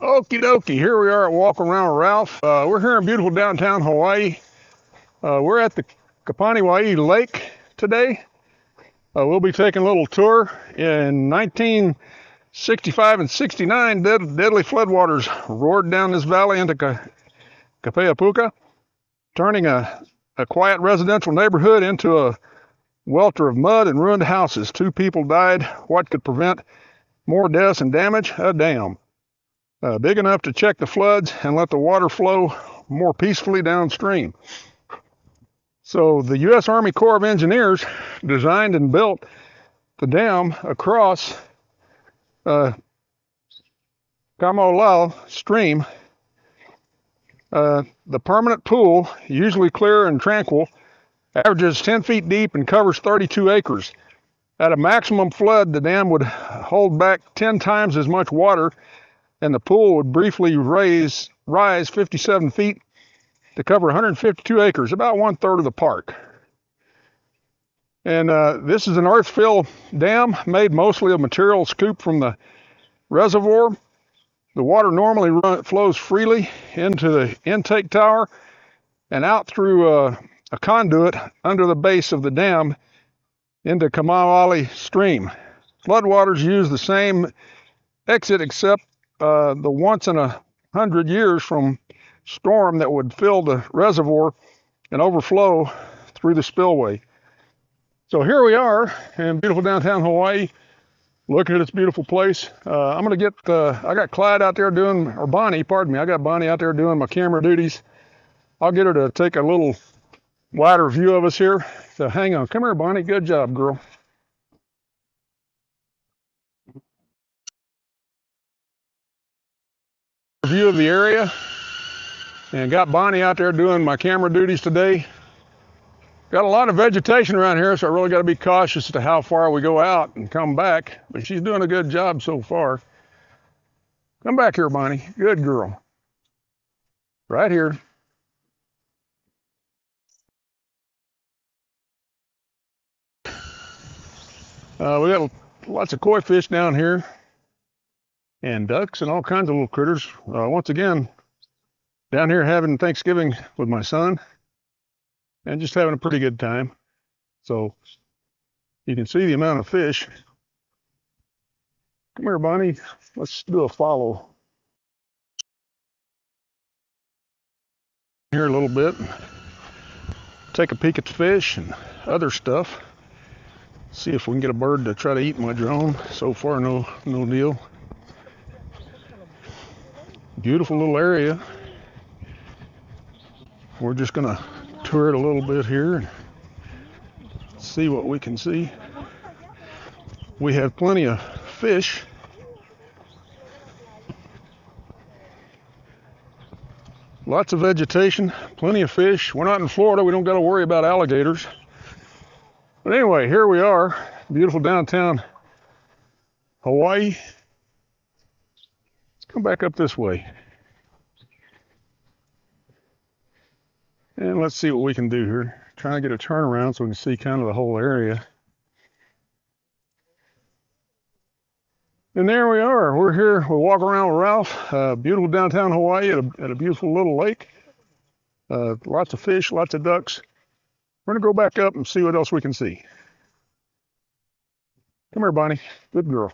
Okie dokie, here we are at Walk Around Ralph. We're here in beautiful downtown Hawaii. We're at the Kapani Wai Lake today. We'll be taking a little tour. In 1965 and 69, deadly floodwaters roared down this valley into Kapea, turning a quiet residential neighborhood into a welter of mud and ruined houses. 2 people died. What could prevent more deaths and damage? A dam. Big enough to check the floods and let the water flow more peacefully downstream. So the U.S. Army Corps of Engineers designed and built the dam across Kapni Wai stream. The permanent pool, usually clear and tranquil, averages 10 feet deep and covers 32 acres. At a maximum flood, the dam would hold back 10 times as much water, and the pool would briefly rise 57 feet to cover 152 acres, about 1/3 of the park. And this is an earth-fill dam made mostly of material scooped from the reservoir. The water normally flows freely into the intake tower and out through a conduit under the base of the dam into Kapni Wai stream. Floodwaters use the same exit except the once in 100 years from storm that would fill the reservoir and overflow through the spillway. So here we are in beautiful downtown Hawaii, looking at this beautiful place. I'm gonna get, I got Clyde out there doing, or Bonnie, pardon me, I got Bonnie out there doing my camera duties. I'll get her to take a little wider view of us here. So hang on, come here Bonnie, good job girl. View of the area, and got Bonnie out there doing my camera duties today. Got a lot of vegetation around here, so I really got to be cautious as to how far we go out and come back, but she's doing a good job so far. Come back here, Bonnie. Good girl. Right here. We got lots of koi fish down here, and ducks and all kinds of little critters. Once again, down here having Thanksgiving with my son and just having a pretty good time. So you can see the amount of fish. Come here, Bonnie. Let's do a follow. Here a little bit. Take a peek at the fish and other stuff. See if we can get a bird to try to eat my drone. So far, no deal. Beautiful little area. We're just gonna tour it a little bit here and see what we can see. We have plenty of fish. Lots of vegetation, plenty of fish. We're not in Florida, we don't got to worry about alligators. But anyway, here we are, beautiful downtown Hawaii. Let's come back up this way. And let's see what we can do here. Trying to get a turnaround so we can see kind of the whole area. And there we are. We're here. We'll walk around with Ralph. Beautiful downtown Hawaii at a beautiful little lake. Lots of fish, lots of ducks. We're going to go back up and see what else we can see. Come here, Bonnie. Good girl.